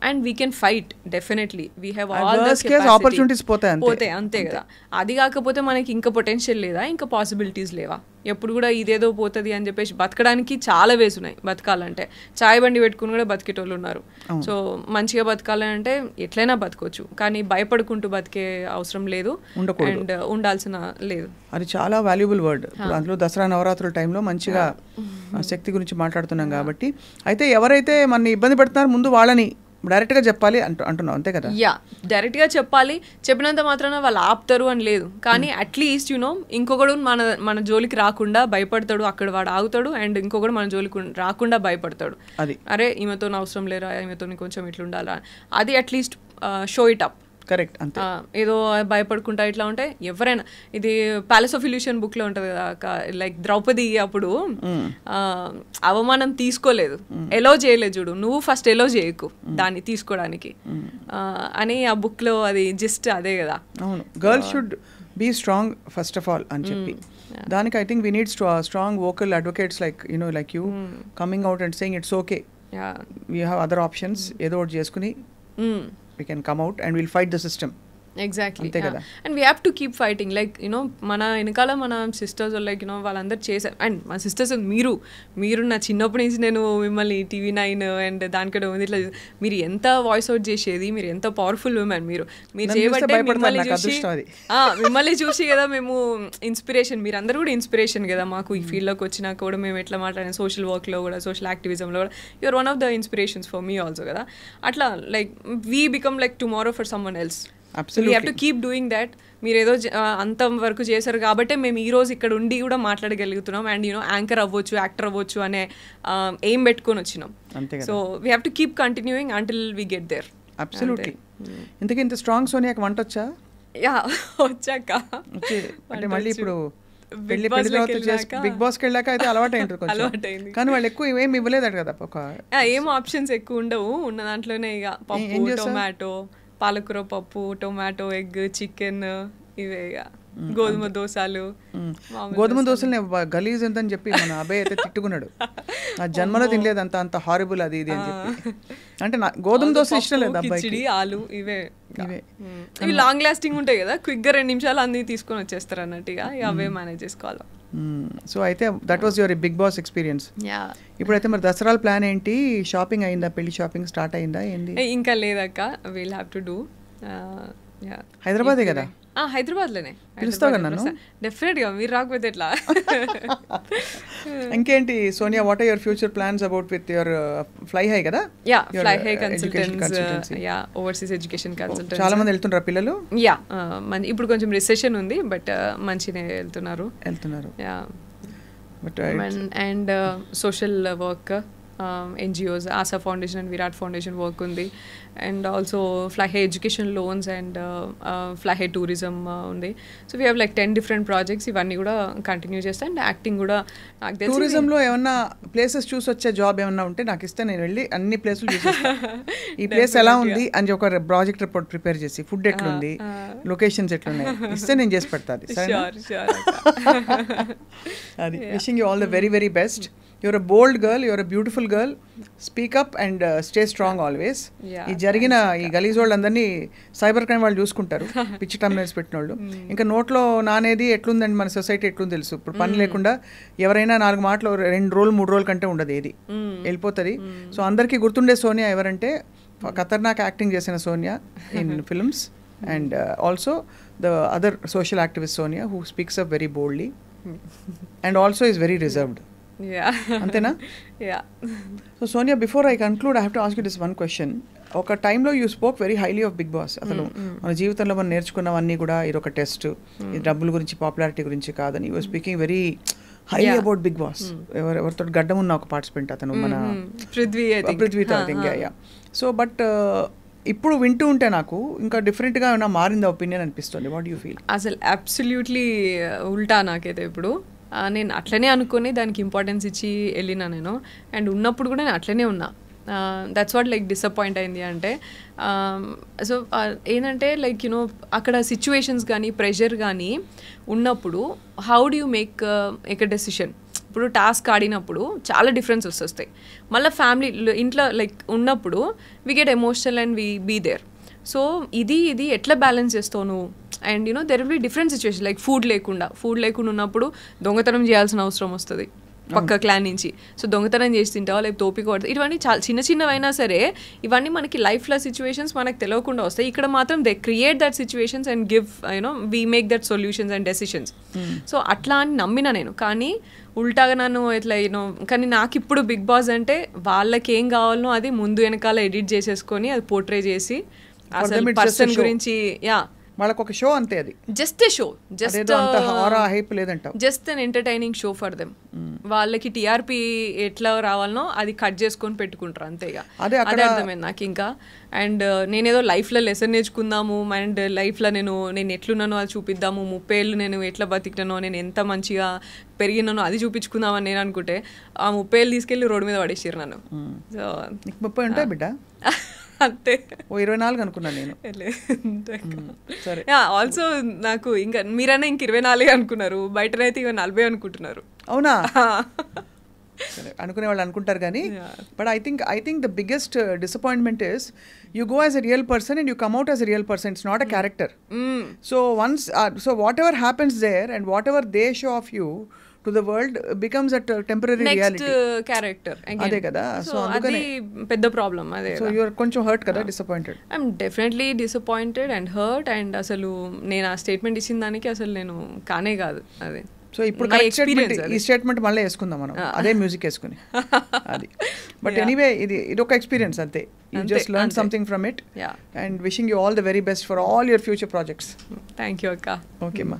and we can fight definitely, we have all the opportunities పోతాయి అంతే కదా. అది కాకపోతే మనకి ఇంకా పొటెన్షియల్ లేదా, ఇంకా పాసిబిలిటీస్ లేవా? ఎప్పుడు కూడా ఇదేదో పోతుంది అని చెప్పేసి బతకడానికి చాలా వేస్ ఉన్నాయి. బతకాలంటే చాయ్ బండి పెట్టుకుని కూడా బతికేటోళ్ళు ఉన్నారు. సో మంచిగా బతకాలంటే ఎట్లయినా బతకొచ్చు, కానీ భయపడుకుంటూ బతికే అవసరం లేదు అండ్ ఉండాల్సిన లేదు. అది చాలా వాల్యుబుల్ వర్డ్. అందులో దసరా నవరాత్రుల టైంలో మంచిగా శక్తి గురించి మాట్లాడుతున్నాం కాబట్టి. అయితే ఎవరైతే మన ఇబ్బంది పెడుతున్నారో ముందు వాళ్ళని డైరెక్ట్గా చెప్పాలి అంటున్నావు, అంతే కదా? యా, డైరెక్ట్గా చెప్పాలి. చెప్పినంత మాత్రాన వాళ్ళు ఆపుతారు అని లేదు, కానీ అట్లీస్ట్ ఇంకొకడు మన జోలికి రాకుండా భయపడతాడు, అక్కడ వాడు ఆగుతాడు. అండ్ ఇంకొకడు మన జోలికి రాకుండా భయపడతాడు. అది అరే ఈమెతో అవసరం లేరా, ఈమెతో కొంచెం ఇట్లా ఉండాలా, అది at least show it up. Correct, అంతే. ఏదో భయపడుకుంటా ఇట్లా ఉంటే ఎవరైనా, ఇది ప్యాలెస్ ఆఫ్ ఇల్యూషన్ బుక్ లో ఉంటది కదా, ద్రౌపది అప్పుడు అవమానం తీసుకోలేదు, ఎలో చేయలేదు చూడు, నువ్వు ఫస్ట్ ఎలో చేయకు దాన్ని తీసుకోవడానికి అని ఆ బుక్ లో అది జస్ట్ అదే కదా. అవును, girls should be strong first of all అని చెప్పి. దానికి I think we need strong vocal advocates like you coming out and saying it's okay, we have other options, ఏదో ఒకటి చేసుకుని we can come out and we'll fight the system. Exactly and we have to keep fighting like you know మన వెనకాల మన సిస్టర్స్ లైక్ యూనో వాళ్ళందరూ చేశారు అండ్ మా సిస్టర్స్ మీరు నా చిన్నప్పటి నుంచి నేను మిమ్మల్ని TV9 అండ్ దానికంటే ఉంది ఇట్లా మీరు ఎంత వాయిస్ అవుట్ చేసేది, మీరు ఎంత పవర్ఫుల్ ఉమెన్ మీరు చేయబట్టే మిమ్మల్ని చూసి కదా మేము ఇన్స్పిరేషన్, మీరు అందరూ కూడా ఇన్స్పిరేషన్ కదా మాకు ఈ ఫీల్డ్లోకి వచ్చినాక కూడా మేము ఎట్లా మాట్లాడిన సోషల్ వర్క్లో కూడా సోషల్ యాక్టివిజంలో కూడా you're one of the inspirations for me also కదా. అట్లా like we become like tomorrow for someone else. We have to keep doing that. మీరు ఏదో అంత వరకు చేశారు కాబట్టి మేము ఈ రోజు ఇక్కడ ఉండి కూడా మాట్లాడగలుగుతున్నాం అండ్ యూనో యాంకర్ అవ్వచ్చు, యాక్టర్ అవ్వచ్చు అనే ఎయిమ్ పెట్టుకొని వచ్చినాం. So we have to keep continuing until we get there. Absolutely. ఇంతకీ ఇంత స్ట్రాంగ్ సోనియాకి వంట వచ్చా? యా వచ్చాక అంటే మళ్ళీ ఇప్పుడు బిగ్ బాస్కి వెళ్ళాక అయితే అలవాటు అయింటుంది కానీ వాళ్ళు ఎక్కువ ఏమి ఇవ్వలేదట కదా, ఏం ఆప్షన్స్ ఎక్కువ ఉండవు. ఉన్న దాంట్లోనే ఇక పప్పు, టొమాటో, పాలకూర పప్పు, టొమాటో, ఎగ్, చికెన్, ఇవే గోధుమ దోశలు. గోధుమ దోశలు గలీజ్ ఎంతని చెప్పి మన అబ్బాయి అయితే తిట్టుకున్నాడు, నా జన్మలో తినలేదు అంత హారిబుల్ అది ఇది అని చెప్పి. అంటే గోధుమ దోశలు ఇష్టం లేదు అబ్బాయికి. ఆలు ఇవే ఇవి లాంగ్ లాస్టింగ్ ఉంటాయి కదా, క్విక్ గా 2 నిమిషాలు అన్ని తీసుకొని వచ్చేస్తారు అన్నట్టుగా, అవే మేనేజ్ చేసుకోవాలి. సో అయితే that was your Bigg Boss experience. ఇప్పుడైతే మరి దసరా ప్లాన్ ఏంటి? షాపింగ్ అయిందా? పెళ్లి షాపింగ్ స్టార్ట్ అయిందా? ఏంది ఇంకా లేదక్క, విల్ హ్యావ్ టు డూ. హైదరాబాదే కదా? హైదరాబాద్లోనే. పిలుస్తావు కదా నన్ను? డెఫినెట్గా, మీరు రాకపోతే ఎట్లా. ఇంకేంటి Sonia, what are your future plans about with your Fly High కదా? Yeah, Fly High consultants, yeah overseas education consultants. చాలా మంది వెళ్తున్నారు పిల్లలు? యా, ఇప్పుడు కొంచెం రిసెషన్ ఉంది బట్ మంచిగా వెళ్తున్నారు. Yeah, and social work, NGOs, Asha foundation and Virat foundation work ఉంది. And also Fly High education loans and Fly High tourism ఉంది. So we have like 10 different projects. ఇవన్నీ కూడా కంటిన్యూ చేస్తాను. అండ్ యాక్టింగ్ కూడా నాకు తెలిసి టూరిజంలో ఏమన్నా ప్లేసెస్ చూసి వచ్చే జాబ్ ఏమన్నా ఉంటే నాకు ఇస్తే నేను వెళ్ళి అన్ని ప్లేసులు చూసేస్తాను. ఈ ప్లేస్ ఎలా ఉంది అని ఒక ప్రాజెక్ట్ రిపోర్ట్ ప్రిపేర్ చేసి, ఫుడ్ ఎట్లుంది, లొకేషన్స్ ఎట్లున్నాయి ఇస్తే నేను చేసి పెడతాను. అది wishing you all the very very best. You're a bold girl, you're a beautiful girl. Speak up and stay strong always. ఈ జరిగిన ఈ గలీజ్ వాళ్ళందరినీ సైబర్ క్రైమ్ వాళ్ళు చూసుకుంటారు, పిచ్చి టమ్నెల్స్ పెట్టిన వాళ్ళు. ఇంకా నోట్లో నానేది ఎట్లుందండి మన సొసైటీ ఎట్లుంది తెలుసు. ఇప్పుడు పని లేకుండా ఎవరైనా 4 మాటలు 2 రోజులు 3 రోజుల కంటే ఉండదు, ఏది వెళ్ళిపోతుంది. సో అందరికీ గుర్తుండే సోనియా ఎవరంటే ఖతర్నాక్ యాక్టింగ్ చేసిన Sonia in films and also the other social activist Sonia who speaks up very boldly and also is very reserved. అంతేనా? So Sonia, before I conclude I have to ask you this one question. ఒక టైంలో you spoke very highly of Bigg Boss. అసలు మన జీవితంలో మనం నేర్చుకున్నవన్నీ కూడా ఇదొక టెస్ట్, ఇది డబ్బుల గురించి పాపులారిటీ గురించి కాదని. You speaking very highly about Bigg Boss. ఎవరితో గడ్డం ఉన్న ఒక పార్టిసిపెంట్ అతను, మన పృథ్వీతో. సో బట్ ఇప్పుడు వింటూ ఉంటే నాకు ఇంకా డిఫరెంట్గా ఏమైనా మారింది ఒపీనియన్ అనిపిస్తుంది. What you feel? అసలు అబ్సల్యూట్లీ ఉల్టా నాకైతే. ఇప్పుడు నేను అట్లనే అనుకుని దానికి ఇంపార్టెన్స్ ఇచ్చి వెళ్ళినా నేను. అండ్ ఉన్నప్పుడు కూడా నేను అట్లనే ఉన్నా. దట్స్ వాట్ లైక్ డిసప్పాయింట్ అయింది అంటే. సో ఏంటంటే లైక్ యూనో అక్కడ సిచ్యువేషన్స్ కానీ ప్రెషర్ కానీ ఉన్నప్పుడు how do you make a decision. ఇప్పుడు టాస్క్ ఆడినప్పుడు చాలా డిఫరెన్సెస్ వస్తాయి. మళ్ళీ ఫ్యామిలీ ఇంట్లో లైక్ ఉన్నప్పుడు we get emotional and we be there. So ఇది ఎట్లా బ్యాలెన్స్ చేస్తావు నువ్వు? And you know there will be different situation. Like food లేకుండా ఉన్నప్పుడు దొంగతనం చేయాల్సిన అవసరం వస్తుంది పక్క క్లాన్ నుంచి. సో దొంగతనం చేసి తింటావా, లేకపోతే తోపిక పడుతుంది. ఇవన్నీ చాలా చిన్నవైనా సరే ఇవన్నీ మనకి లైఫ్లో సిచ్యువేషన్స్ మనకు తెలియకుండా వస్తాయి. ఇక్కడ మాత్రం they create that situations and give you know we make that solutions and decisions. So అట్లా అని నమ్మిన నేను. కానీ ఉల్టాగా నన్ను ఇట్లా యూనో, కానీ నాకు ఇప్పుడు బిగ్ బాస్ అంటే వాళ్ళకి ఏం కావాలనో అది ముందు వెనకాల ఎడిట్ చేసేసుకొని అది పోర్ట్రే చేసి అసలు పర్సన్ గురించి వాళ్ళకి ఒక షో అంతే, అది just a show, just an entertaining show for them. వాళ్ళకి టీఆర్పీ ఎట్లా రావాలనో అది కట్ చేసుకొని పెట్టుకుంటారు అంతేగా. అదే అర్థమైంది నాకు ఇంకా. అండ్ నేనేదో లైఫ్లో లెసన్ నేర్చుకుందాము అండ్ లైఫ్లో నేను ఎట్లున్నానో అది చూపిద్దాము, 30 ఏళ్ళు నేను ఎట్లా బతికినానో, నేను ఎంత మంచిగా పెరిగినానో అది చూపించుకుందామని నేను అనుకుంటే ఆ 30 ఏళ్ళు తీసుకెళ్ళి రోడ్డు మీద పడేసారు నన్ను. సో 30 ఉంటాయి బిడ్డ అంతే. 24 అనుకున్నాను నేను. సరే, ఆల్సో నాకు ఇంకా మీరైనా ఇంక 24 అనుకున్నారు, బయటనైతే ఇక 40 అనుకుంటున్నారు. అవునా? అనుకునే వాళ్ళు అనుకుంటారు కానీ but I think the biggest disappointment is you go as a real person and you come out as a real person. It's not a character. So once so what happens there and what they show of you to the world becomes a temporary reality character. అదే కదా. సో అది పెద్ద ప్రాబ్లం. అదే సో యూఆర్ కొంచెం హర్ట్ కదా, disappointed. I'm definitely disappointed and hurt. And అసలు నేను ఆ స్టేట్మెంట్ ఇచ్చిన దానికి అసలు నేను కానే కాదు. అదే సో ఇప్పుడు ఈ స్టేట్మెంట్ మళ్ళీ వేసుకుందాం మనం, అదే మ్యూజిక్ వేసుకుని అది. బట్ ఎనీవే ఇది ఒక ఎక్స్పీరియన్స్ అంతే. You just learn something from it and wishing you all the very best for all your future projects. Thank you అక్క. ఓకే అమ్మా.